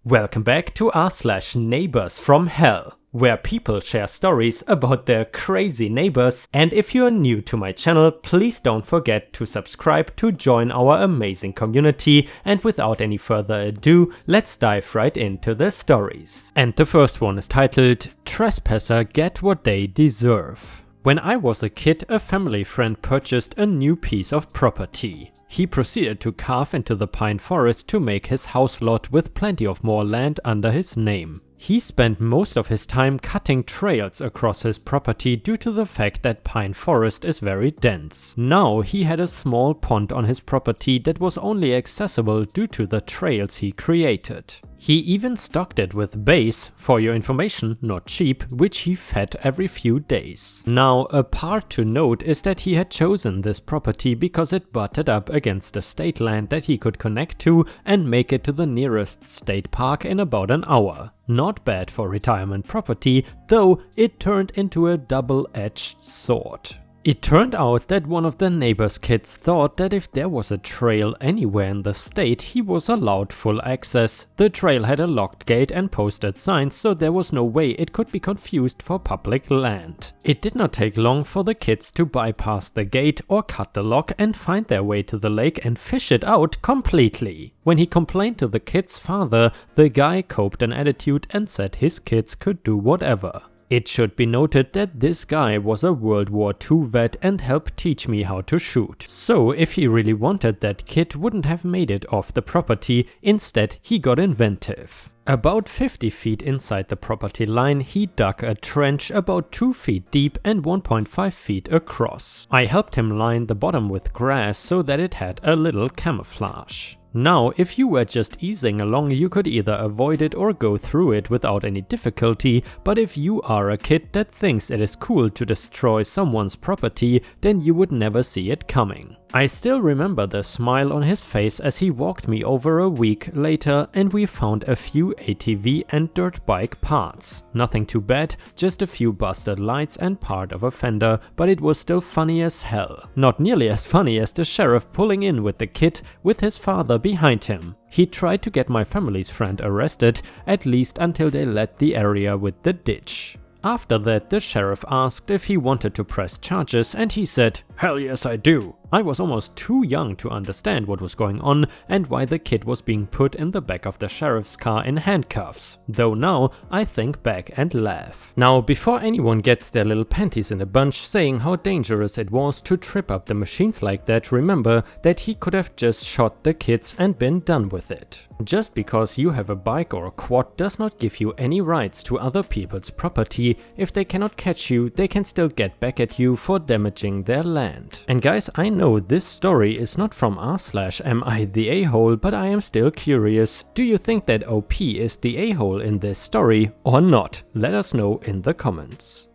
Welcome back to r/neighbors from hell, where people share stories about their crazy neighbors, and if you're new to my channel, please don't forget to subscribe to join our amazing community, and without any further ado, let's dive right into the stories. And the first one is titled, Trespasser Get What They Deserve. When I was a kid, a family friend purchased a new piece of property. He proceeded to carve into the pine forest to make his house lot with plenty of more land under his name. He spent most of his time cutting trails across his property due to the fact that pine forest is very dense. Now he had a small pond on his property that was only accessible due to the trails he created. He even stocked it with bays, for your information, not sheep, which he fed every few days. Now, a part to note is that he had chosen this property because it butted up against the state land that he could connect to and make it to the nearest state park in about an hour. Not bad for retirement property, though it turned into a double-edged sword. It turned out that one of the neighbor's kids thought that if there was a trail anywhere in the state, he was allowed full access. The trail had a locked gate and posted signs, so there was no way it could be confused for public land. It did not take long for the kids to bypass the gate or cut the lock and find their way to the lake and fish it out completely. When he complained to the kid's father, the guy coped an attitude and said his kids could do whatever. It should be noted that this guy was a World War II vet and helped teach me how to shoot. So if he really wanted, that kid wouldn't have made it off the property, instead he got inventive. About 50 feet inside the property line, he dug a trench about 2 feet deep and 1.5 feet across. I helped him line the bottom with grass so that it had a little camouflage. Now, if you were just easing along, you could either avoid it or go through it without any difficulty, but if you are a kid that thinks it is cool to destroy someone's property, then you would never see it coming. I still remember the smile on his face as he walked me over a week later and we found a few ATV and dirt bike parts. Nothing too bad, just a few busted lights and part of a fender, but it was still funny as hell. Not nearly as funny as the sheriff pulling in with the kid with his father behind him. He tried to get my family's friend arrested, at least until they led the area with the ditch. After that, the sheriff asked if he wanted to press charges and he said, "Hell yes I do." I was almost too young to understand what was going on and why the kid was being put in the back of the sheriff's car in handcuffs, though now I think back and laugh. Now, before anyone gets their little panties in a bunch saying how dangerous it was to trip up the machines like that, remember that he could have just shot the kids and been done with it. Just because you have a bike or a quad does not give you any rights to other people's property. If they cannot catch you, they can still get back at you for damaging their land. And guys, I know this story is not from r/am I the a-hole, but I am still curious. Do you think that OP is the a-hole in this story or not? Let us know in the comments.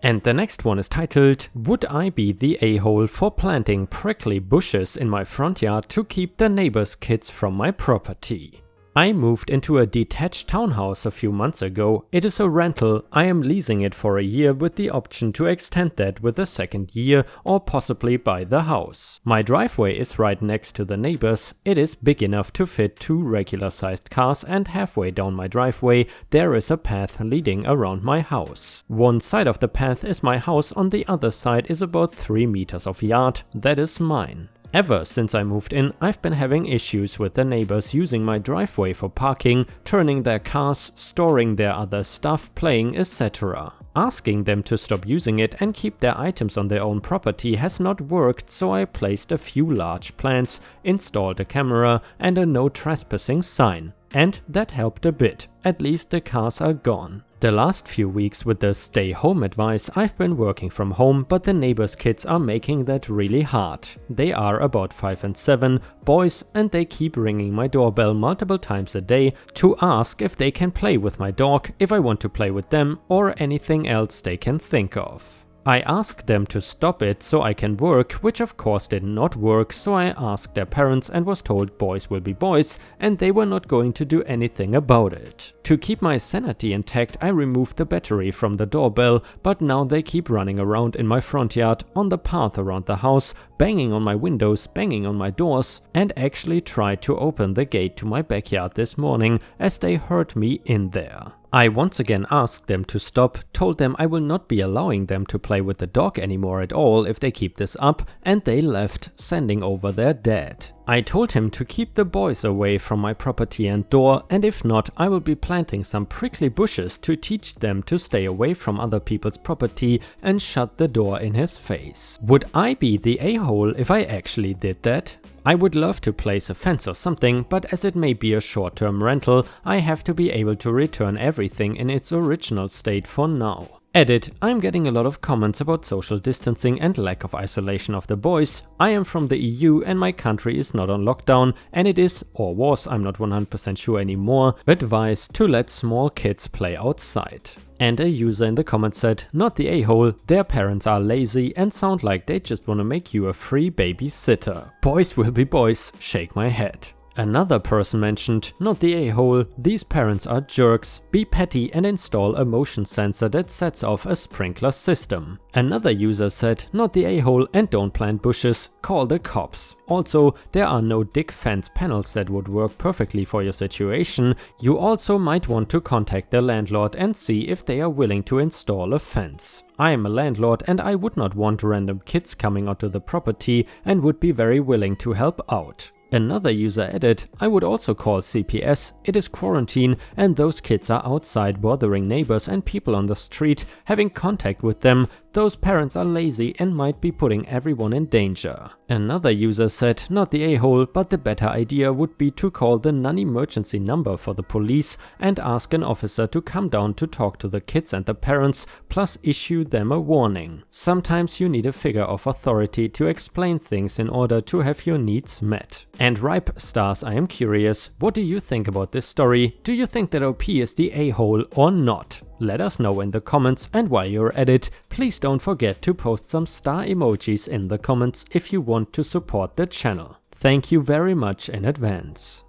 And the next one is titled, Would I be the a-hole for planting prickly bushes in my front yard to keep the neighbor's kids from my property? I moved into a detached townhouse a few months ago. It is a rental. I am leasing it for a year with the option to extend that with a second year or possibly buy the house. My driveway is right next to the neighbor's. It is big enough to fit 2 regular sized cars, and halfway down my driveway there is a path leading around my house. One side of the path is my house, on the other side is about 3 meters of yard. That is mine. Ever since I moved in, I've been having issues with the neighbors using my driveway for parking, turning their cars, storing their other stuff, playing, etc. Asking them to stop using it and keep their items on their own property has not worked, so I placed a few large plants, installed a camera and a no trespassing sign. And that helped a bit. At least the cars are gone. The last few weeks with the stay home advice, I've been working from home, but the neighbors' kids are making that really hard. They are about 5 and 7, boys, and they keep ringing my doorbell multiple times a day to ask if they can play with my dog, if I want to play with them, or anything else they can think of. I asked them to stop it so I can work, which of course did not work, so I asked their parents and was told boys will be boys and they were not going to do anything about it. To keep my sanity intact, I removed the battery from the doorbell, but now they keep running around in my front yard, on the path around the house, banging on my windows, banging on my doors, and actually tried to open the gate to my backyard this morning as they heard me in there. I once again asked them to stop, told them I will not be allowing them to play with the dog anymore at all if they keep this up, and they left, sending over their dad. I told him to keep the boys away from my property and door, and if not, I will be planting some prickly bushes to teach them to stay away from other people's property and shut the door in his face. Would I be the a-hole if I actually did that? I would love to place a fence or something, but as it may be a short-term rental, I have to be able to return everything in its original state for now. Edit: I'm getting a lot of comments about social distancing and lack of isolation of the boys. I am from the EU and my country is not on lockdown, and it is, or was, I'm not 100% sure anymore, advised to let small kids play outside. And a user in the comments said, not the a-hole, their parents are lazy and sound like they just wanna make you a free babysitter. Boys will be boys, shake my head. Another person mentioned, not the a-hole, these parents are jerks, be petty and install a motion sensor that sets off a sprinkler system. Another user said, not the a-hole and don't plant bushes, call the cops. Also, there are no dick fence panels that would work perfectly for your situation. You also might want to contact the landlord and see if they are willing to install a fence. I am a landlord and I would not want random kids coming onto the property and would be very willing to help out. Another user added, I would also call CPS, it is quarantine and those kids are outside bothering neighbors and people on the street, having contact with them. Those parents are lazy and might be putting everyone in danger. Another user said, not the a-hole, but the better idea would be to call the non-emergency number for the police and ask an officer to come down to talk to the kids and the parents, plus issue them a warning. Sometimes you need a figure of authority to explain things in order to have your needs met. And Ripe Stars, I am curious, what do you think about this story? Do you think that OP is the a-hole or not? Let us know in the comments, and while you're at it, please don't forget to post some star emojis in the comments if you want to support the channel. Thank you very much in advance.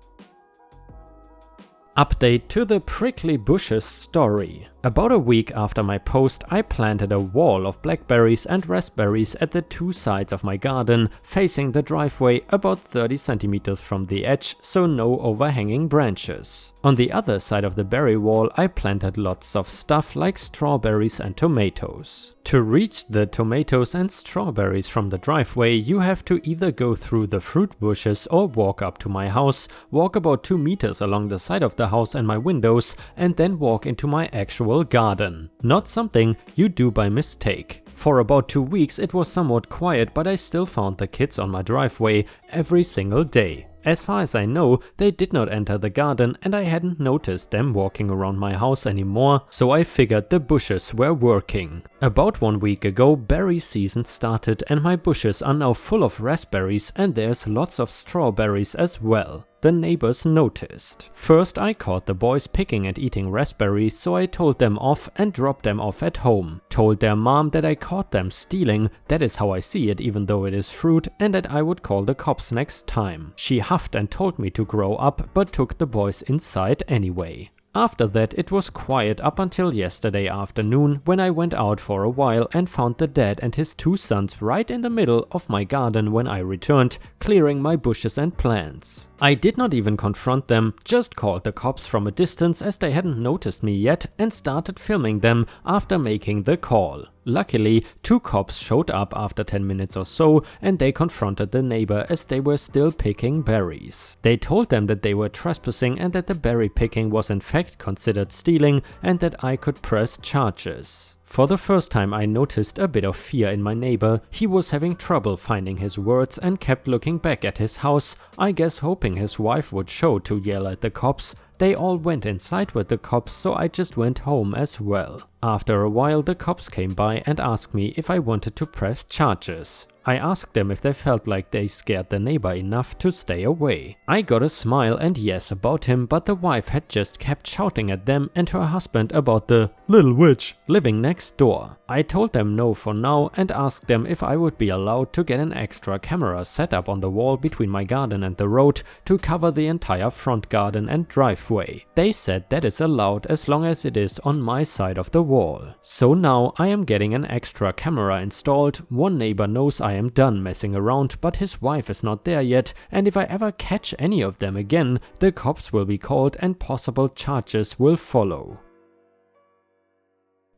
Update to the prickly bushes story. About a week after my post, I planted a wall of blackberries and raspberries at the two sides of my garden, facing the driveway about 30 centimeters from the edge, so no overhanging branches. On the other side of the berry wall, I planted lots of stuff like strawberries and tomatoes. To reach the tomatoes and strawberries from the driveway, you have to either go through the fruit bushes or walk up to my house, walk about 2 meters along the side of the house and my windows, and then walk into my actual garden. Not something you do by mistake. For about 2 weeks it was somewhat quiet, but I still found the kids on my driveway every single day. As far as I know, they did not enter the garden and I hadn't noticed them walking around my house anymore, so I figured the bushes were working. About 1 week ago, berry season started and my bushes are now full of raspberries and there's lots of strawberries as well. The neighbors noticed. First I caught the boys picking and eating raspberries, so I told them off and dropped them off at home. Told their mom that I caught them stealing, that is how I see it even though it is fruit, and that I would call the cops next time. She huffed and told me to grow up, but took the boys inside anyway. After that it was quiet up until yesterday afternoon, when I went out for a while and found the dad and his 2 sons right in the middle of my garden when I returned, clearing my bushes and plants. I did not even confront them, just called the cops from a distance as they hadn't noticed me yet and started filming them after making the call. Luckily, 2 cops showed up after 10 minutes or so and they confronted the neighbor as they were still picking berries. They told them that they were trespassing and that the berry picking was in fact considered stealing and that I could press charges. For the first time I noticed a bit of fear in my neighbor. He was having trouble finding his words and kept looking back at his house, I guess hoping his wife would show to yell at the cops. They all went inside with the cops, so I just went home as well. After a while, the cops came by and asked me if I wanted to press charges. I asked them if they felt like they scared the neighbor enough to stay away. I got a smile and yes about him, but the wife had just kept shouting at them and her husband about the little witch living next door. I told them no for now and asked them if I would be allowed to get an extra camera set up on the wall between my garden and the road to cover the entire front garden and driveway. They said that is allowed as long as it is on my side of the wall. So now I am getting an extra camera installed. One neighbor knows I am done messing around, but his wife is not there yet, and if I ever catch any of them again, the cops will be called and possible charges will follow.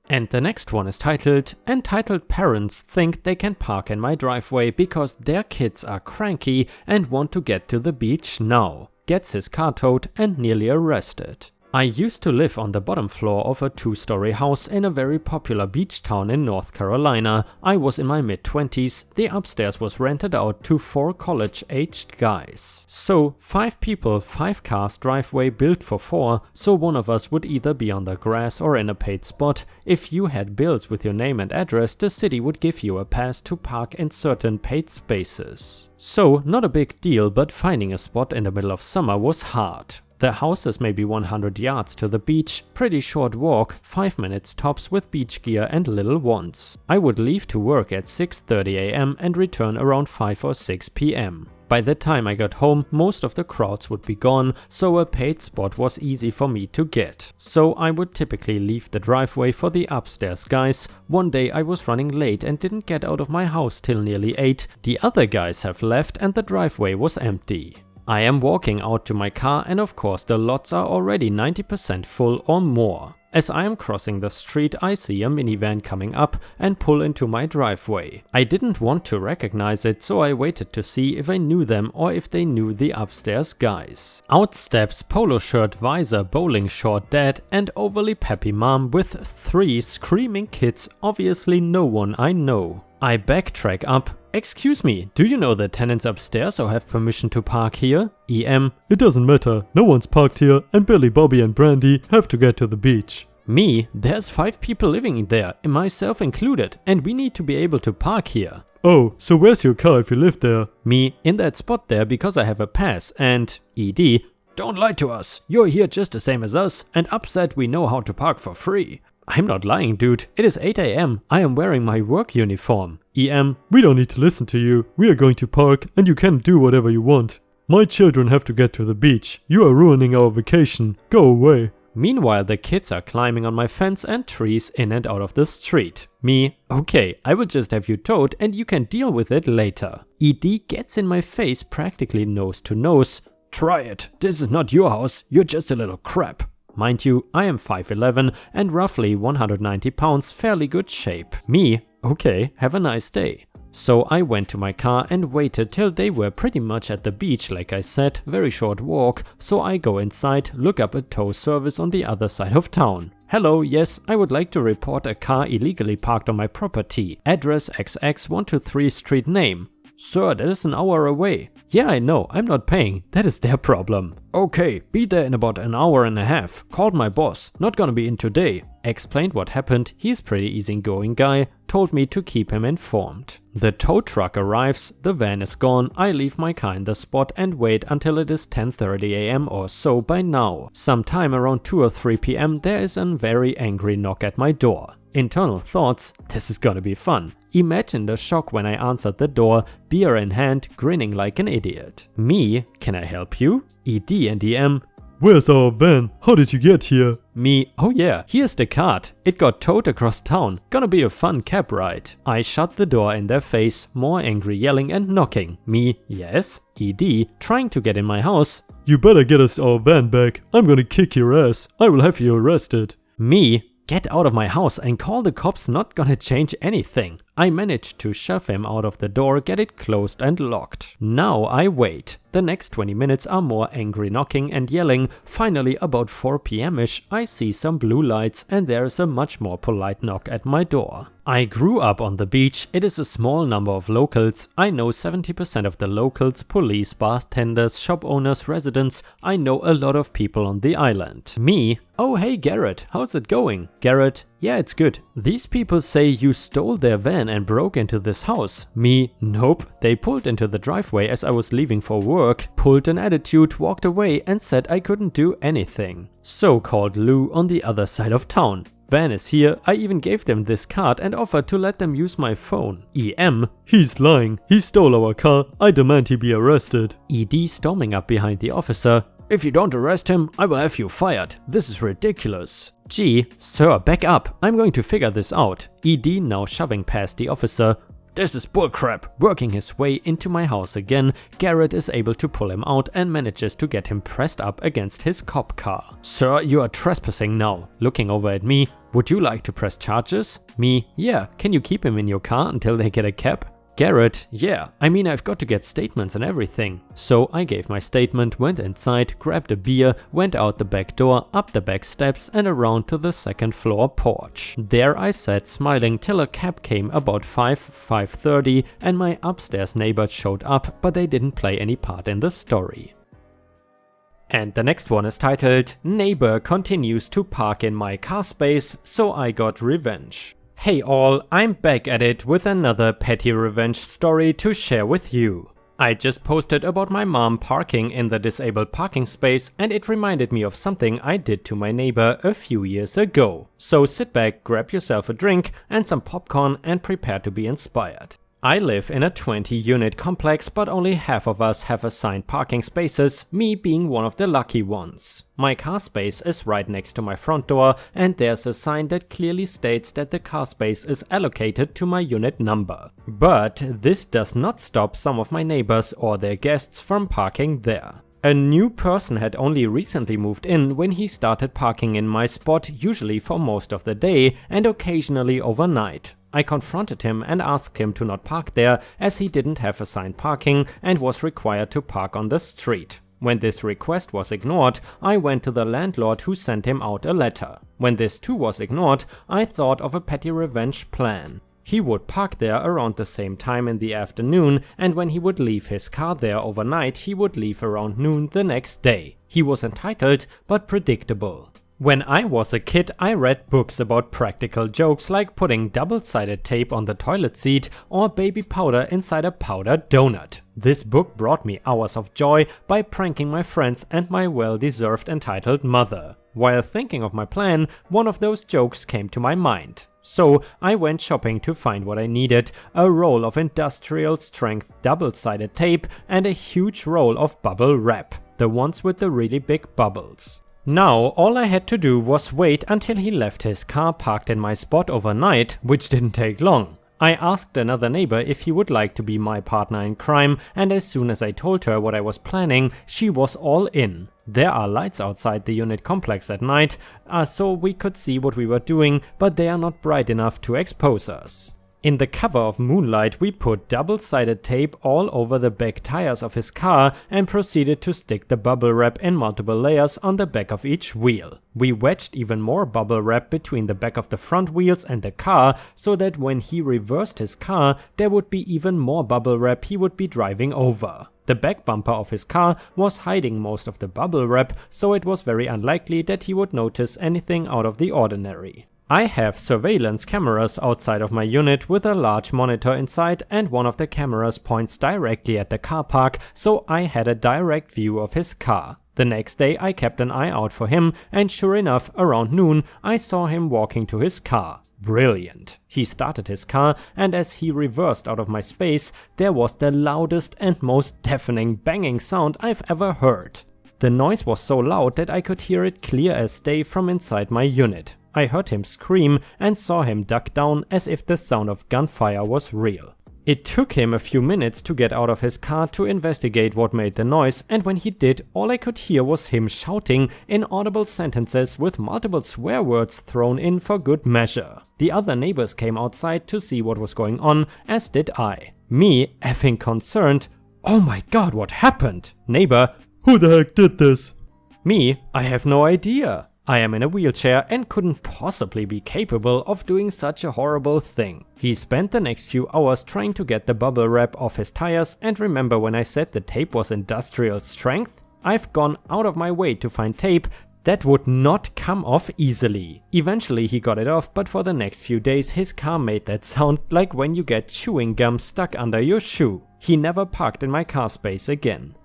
And the next one is titled, "Entitled parents think they can park in my driveway because their kids are cranky and want to get to the beach now. Gets his car towed and nearly arrested." I used to live on the bottom floor of a 2-story house in a very popular beach town in North Carolina. I was in my mid-20s. The upstairs was rented out to 4 college-aged guys. So 5 people, 5 cars driveway built for 4, so one of us would either be on the grass or in a paid spot. If you had bills with your name and address, the city would give you a pass to park in certain paid spaces. So not a big deal, but finding a spot in the middle of summer was hard. The house is maybe 100 yards to the beach, pretty short walk, 5 minutes tops with beach gear and little ones. I would leave to work at 6:30 AM and return around 5 or 6 PM. By the time I got home, most of the crowds would be gone, so a paid spot was easy for me to get. So I would typically leave the driveway for the upstairs guys. One day I was running late and didn't get out of my house till nearly 8. The other guys have left and the driveway was empty. I am walking out to my car and of course the lots are already 90% full or more. As I am crossing the street, I see a minivan coming up and pull into my driveway. I didn't want to recognize it, so I waited to see if I knew them or if they knew the upstairs guys. Out steps polo shirt, visor, bowling short dad and overly peppy mom with 3 screaming kids, obviously no one I know. I backtrack up. "Excuse me, do you know the tenants upstairs or have permission to park here?" EM: "It doesn't matter, no one's parked here and Billy, Bobby and Brandy have to get to the beach." Me: "There's 5 people living there, myself included, and we need to be able to park here." "Oh, so where's your car if you live there?" Me: "In that spot there because I have a pass." And ED: "Don't lie to us, you're here just the same as us and upset we know how to park for free." I'm not lying, dude. It is 8 AM. I am wearing my work uniform. EM: "We don't need to listen to you. We are going to park and you can do whatever you want. My children have to get to the beach. You are ruining our vacation. Go away." Meanwhile, the kids are climbing on my fence and trees in and out of the street. Me: "Okay, I will just have you towed and you can deal with it later." ED gets in my face practically nose to nose. "Try it. This is not your house. You're just a little crap." Mind you, I am 5'11 and roughly 190 pounds, fairly good shape. Me: "Okay, have a nice day." So I went to my car and waited till they were pretty much at the beach, like I said, very short walk. So I go inside, look up a tow service on the other side of town. "Hello, yes, I would like to report a car illegally parked on my property. Address XX 123 Street name." "Sir, that is an hour away." "Yeah, I know, I'm not paying. That is their problem." "Okay, be there in about an hour and a half. Called my boss. Not gonna be in today." Explained what happened. He's pretty easygoing guy. Told me to keep him informed. The tow truck arrives, the van is gone, I leave my car in the spot and wait until it is 10:30 AM or so by now. Sometime around 2 or 3 PM there is a very angry knock at my door. Internal thoughts: this is gonna be fun. Imagine the shock when I answered the door, beer in hand, grinning like an idiot. Me: "Can I help you?" ED and EM: "Where's our van? How did you get here?" Me: "Oh yeah, here's the cart. It got towed across town. Gonna be a fun cab ride." I shut the door in their face, more angry yelling and knocking. Me: "Yes?" ED: "Trying to get in my house." "You better get us our van back. I'm gonna kick your ass. I will have you arrested." Me: "Get out of my house and call the cops, not gonna change anything." I managed to shove him out of the door, get it closed and locked. Now I wait. The next 20 minutes are more angry knocking and yelling. Finally, about 4 PM-ish, I see some blue lights and there is a much more polite knock at my door. I grew up on the beach. It is a small number of locals. I know 70% of the locals, police, bartenders, shop owners, residents. I know a lot of people on the island. Me: "Oh hey Garrett, how's it going?" Garrett: Yeah, it's good. These people say you stole their van and broke into this house. Me, nope. They pulled into the driveway as I was leaving for work, pulled an attitude, walked away and said I couldn't do anything. So called Lou on the other side of town. Van is here, I even gave them this card and offered to let them use my phone. EM, he's lying, he stole our car, I demand he be arrested. ED storming up behind the officer, if you don't arrest him, I will have you fired, this is ridiculous. G, sir, back up, I'm going to figure this out. ED now shoving past the officer, this is bullcrap. Working his way into my house again, Garrett is able to pull him out and manages to get him pressed up against his cop car. Sir, you are trespassing now. Looking over at me, would you like to press charges? Me, yeah, can you keep him in your car until they get a cab? Garrett, yeah, I mean I've got to get statements and everything. So I gave my statement, went inside, grabbed a beer, went out the back door, up the back steps and around to the second floor porch. There I sat smiling till a cab came about 5:30 and my upstairs neighbors showed up, but they didn't play any part in the story. And the next one is titled, Neighbor continues to park in my car space, so I got revenge. Hey all, I'm back at it with another petty revenge story to share with you. I just posted about my mom parking in the disabled parking space and it reminded me of something I did to my neighbor a few years ago. So sit back, grab yourself a drink and some popcorn and prepare to be inspired. I live in a 20-unit complex, but only half of us have assigned parking spaces, me being one of the lucky ones. My car space is right next to my front door and there's a sign that clearly states that the car space is allocated to my unit number. But this does not stop some of my neighbors or their guests from parking there. A new person had only recently moved in when he started parking in my spot, usually for most of the day and occasionally overnight. I confronted him and asked him to not park there as he didn't have assigned parking and was required to park on the street. When this request was ignored, I went to the landlord who sent him out a letter. When this too was ignored, I thought of a petty revenge plan. He would park there around the same time in the afternoon, and when he would leave his car there overnight, he would leave around noon the next day. He was entitled, but predictable. When I was a kid, I read books about practical jokes like putting double-sided tape on the toilet seat or baby powder inside a powder donut. This book brought me hours of joy by pranking my friends and my well-deserved entitled mother. While thinking of my plan, one of those jokes came to my mind. So I went shopping to find what I needed, a roll of industrial strength double-sided tape and a huge roll of bubble wrap, the ones with the really big bubbles. Now all I had to do was wait until he left his car parked in my spot overnight, which didn't take long. I asked another neighbor if he would like to be my partner in crime, and as soon as I told her what I was planning, she was all in. There are lights outside the unit complex at night, so we could see what we were doing, but they are not bright enough to expose us. In the cover of moonlight, we put double-sided tape all over the back tires of his car and proceeded to stick the bubble wrap in multiple layers on the back of each wheel. We wedged even more bubble wrap between the back of the front wheels and the car so that when he reversed his car, there would be even more bubble wrap he would be driving over. The back bumper of his car was hiding most of the bubble wrap, so it was very unlikely that he would notice anything out of the ordinary. I have surveillance cameras outside of my unit with a large monitor inside, and one of the cameras points directly at the car park, so I had a direct view of his car. The next day I kept an eye out for him, and sure enough, around noon I saw him walking to his car. Brilliant. He started his car, and as he reversed out of my space, there was the loudest and most deafening banging sound I've ever heard. The noise was so loud that I could hear it clear as day from inside my unit. I heard him scream and saw him duck down as if the sound of gunfire was real. It took him a few minutes to get out of his car to investigate what made the noise, and when he did, all I could hear was him shouting inaudible sentences with multiple swear words thrown in for good measure. The other neighbors came outside to see what was going on, as did I. Me, effing concerned, "Oh my god, what happened?" Neighbor, "Who the heck did this?" Me, "I have no idea. I am in a wheelchair and couldn't possibly be capable of doing such a horrible thing." He spent the next few hours trying to get the bubble wrap off his tires, and remember when I said the tape was industrial strength? I've gone out of my way to find tape That would not come off easily. Eventually he got it off, but for the next few days his car made that sound like when you get chewing gum stuck under your shoe. He never parked in my car space again.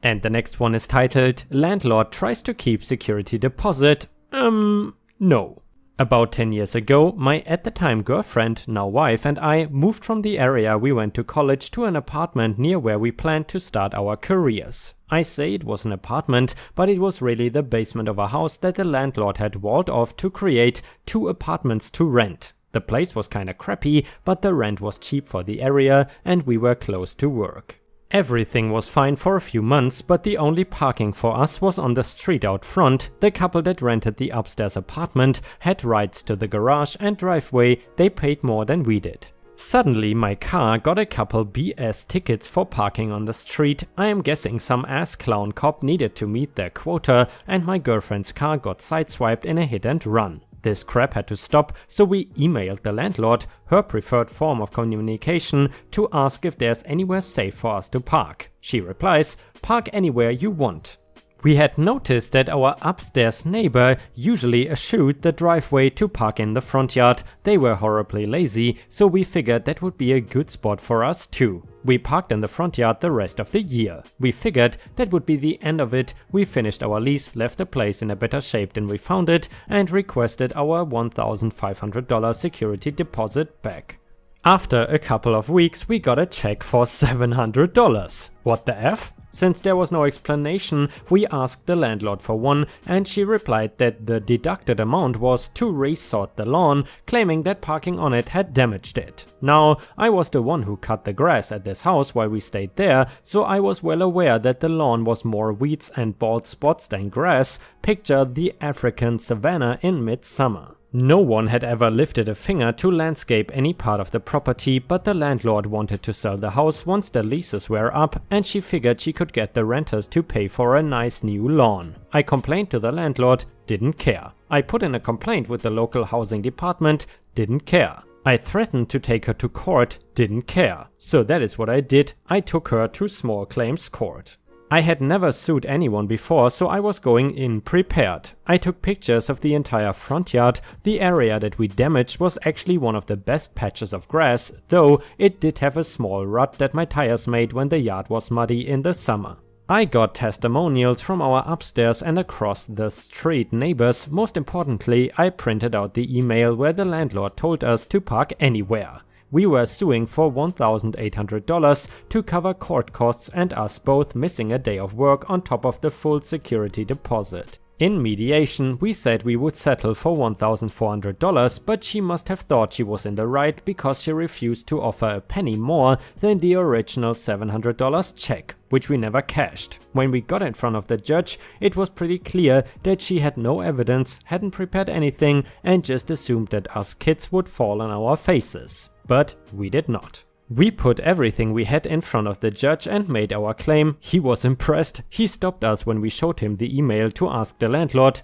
And the next one is titled, Landlord Tries to Keep Security Deposit. No. About 10 years ago, my at the time girlfriend, now wife, and I moved from the area we went to college to an apartment near where we planned to start our careers. I say it was an apartment, but it was really the basement of a house that the landlord had walled off to create 2 apartments to rent. The place was kinda crappy, but the rent was cheap for the area and we were close to work. Everything was fine for a few months, but the only parking for us was on the street out front. The couple that rented the upstairs apartment had rights to the garage and driveway. They paid more than we did. Suddenly my car got a couple BS tickets for parking on the street. I am guessing some ass clown cop needed to meet their quota and my girlfriend's car got sideswiped in a hit and run. This crap had to stop, so we emailed the landlord, her preferred form of communication, to ask if there's anywhere safe for us to park. She replies, "Park anywhere you want." We had noticed that our upstairs neighbor usually eschewed the driveway to park in the front yard. They were horribly lazy, so we figured that would be a good spot for us too. We parked in the front yard the rest of the year. We figured that would be the end of it. We finished our lease, left the place in a better shape than we found it, and requested our $1,500 security deposit back. After a couple of weeks, we got a check for $700. What the F? Since there was no explanation, we asked the landlord for one, and she replied that the deducted amount was to resort the lawn, claiming that parking on it had damaged it. Now, I was the one who cut the grass at this house while we stayed there, so I was well aware that the lawn was more weeds and bald spots than grass. Picture the African savanna in midsummer. No one had ever lifted a finger to landscape any part of the property, but the landlord wanted to sell the house once the leases were up, and she figured she could get the renters to pay for a nice new lawn. I complained to the landlord, didn't care. I put in a complaint with the local housing department, didn't care. I threatened to take her to court, didn't care. So that is what I did, I took her to small claims court. I had never sued anyone before, so I was going in prepared. I took pictures of the entire front yard. The area that we damaged was actually one of the best patches of grass, though it did have a small rut that my tires made when the yard was muddy in the summer. I got testimonials from our upstairs and across the street neighbors. Most importantly, I printed out the email where the landlord told us to park anywhere. We were suing for $1,800 to cover court costs and us both missing a day of work on top of the full security deposit. In mediation, we said we would settle for $1,400, but she must have thought she was in the right because she refused to offer a penny more than the original $700 check, which we never cashed. When we got in front of the judge, it was pretty clear that she had no evidence, hadn't prepared anything, and just assumed that us kids would fall on our faces. But we did not. We put everything we had in front of the judge and made our claim. He was impressed. He stopped us when we showed him the email to ask the landlord,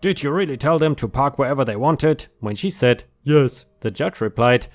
"Did you really tell them to park wherever they wanted?" When she said, "Yes," the judge replied,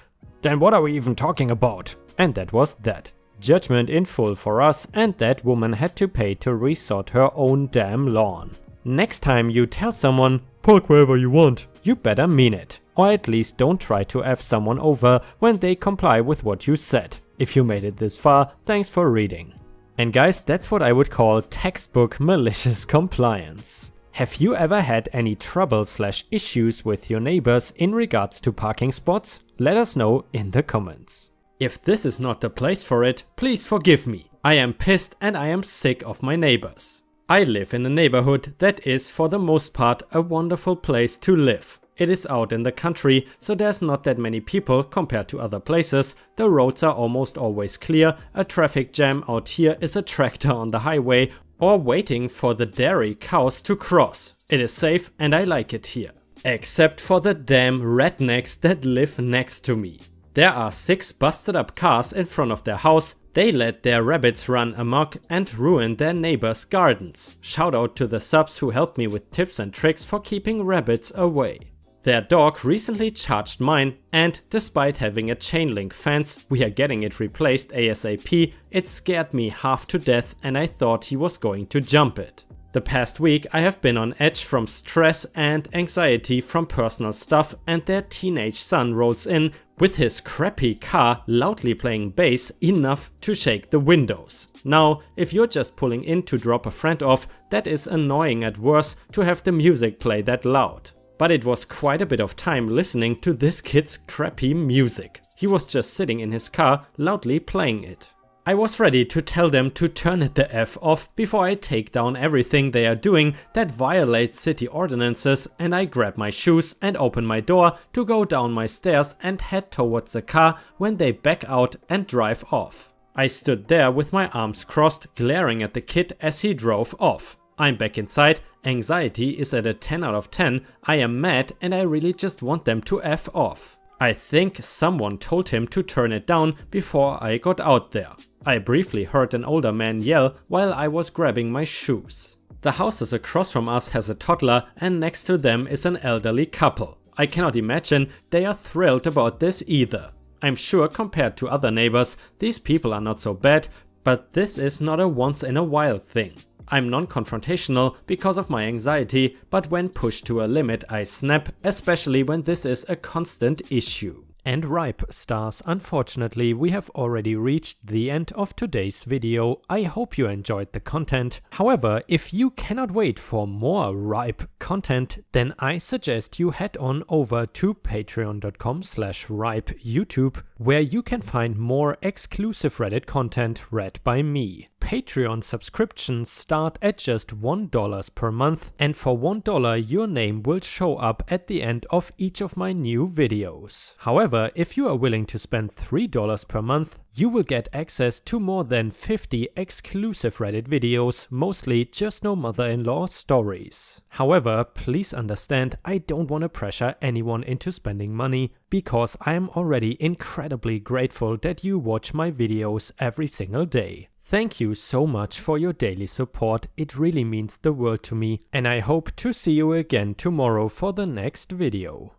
"Then what are we even talking about?" And that was that. Judgment in full for us, and that woman had to pay to resort her own damn lawn. Next time you tell someone, "Park wherever you want," you better mean it. Or at least don't try to F someone over when they comply with what you said. If you made it this far, thanks for reading. And guys, that's what I would call textbook malicious compliance. Have you ever had any trouble/issues with your neighbors in regards to parking spots? Let us know in the comments. If this is not the place for it, please forgive me. I am pissed and I am sick of my neighbors. I live in a neighborhood that is for the most part a wonderful place to live. It is out in the country, so there's not that many people compared to other places. The roads are almost always clear. A traffic jam out here is a tractor on the highway or waiting for the dairy cows to cross. It is safe and I like it here. Except for the damn rednecks that live next to me. There are 6 busted up cars in front of their house. They let their rabbits run amok and ruin their neighbors' gardens. Shout out to the subs who helped me with tips and tricks for keeping rabbits away. Their dog recently charged mine, and despite having a chain link fence, we are getting it replaced ASAP. It scared me half to death and I thought he was going to jump it. The past week I have been on edge from stress and anxiety from personal stuff, and their teenage son rolls in with his crappy car loudly playing bass enough to shake the windows. Now, if you're just pulling in to drop a friend off, that is annoying at worst to have the music play that loud. But it was quite a bit of time listening to this kid's crappy music. He was just sitting in his car loudly playing it. I was ready to tell them to turn it the F off before I take down everything they are doing that violates city ordinances, and I grab my shoes and open my door to go down my stairs and head towards the car when they back out and drive off. I stood there with my arms crossed, glaring at the kid as he drove off. I'm back inside, anxiety is at a 10 out of 10, I am mad and I really just want them to F off. I think someone told him to turn it down before I got out there. I briefly heard an older man yell while I was grabbing my shoes. The houses across from us has a toddler and next to them is an elderly couple. I cannot imagine they are thrilled about this either. I'm sure compared to other neighbors, these people are not so bad, but this is not a once in a while thing. I'm non-confrontational because of my anxiety, but when pushed to a limit I snap, especially when this is a constant issue. And ripe stars, unfortunately we have already reached the end of today's video. I hope you enjoyed the content. However, if you cannot wait for more ripe content, then I suggest you head on over to patreon.com/ripeyoutube, where you can find more exclusive Reddit content read by me. Patreon subscriptions start at just $1 per month, and for $1 your name will show up at the end of each of my new videos. However, if you are willing to spend $3 per month, you will get access to more than 50 exclusive Reddit videos, mostly just no mother-in-law stories. However, please understand, I don't want to pressure anyone into spending money, because I am already incredibly grateful that you watch my videos every single day. Thank you so much for your daily support, it really means the world to me, and I hope to see you again tomorrow for the next video.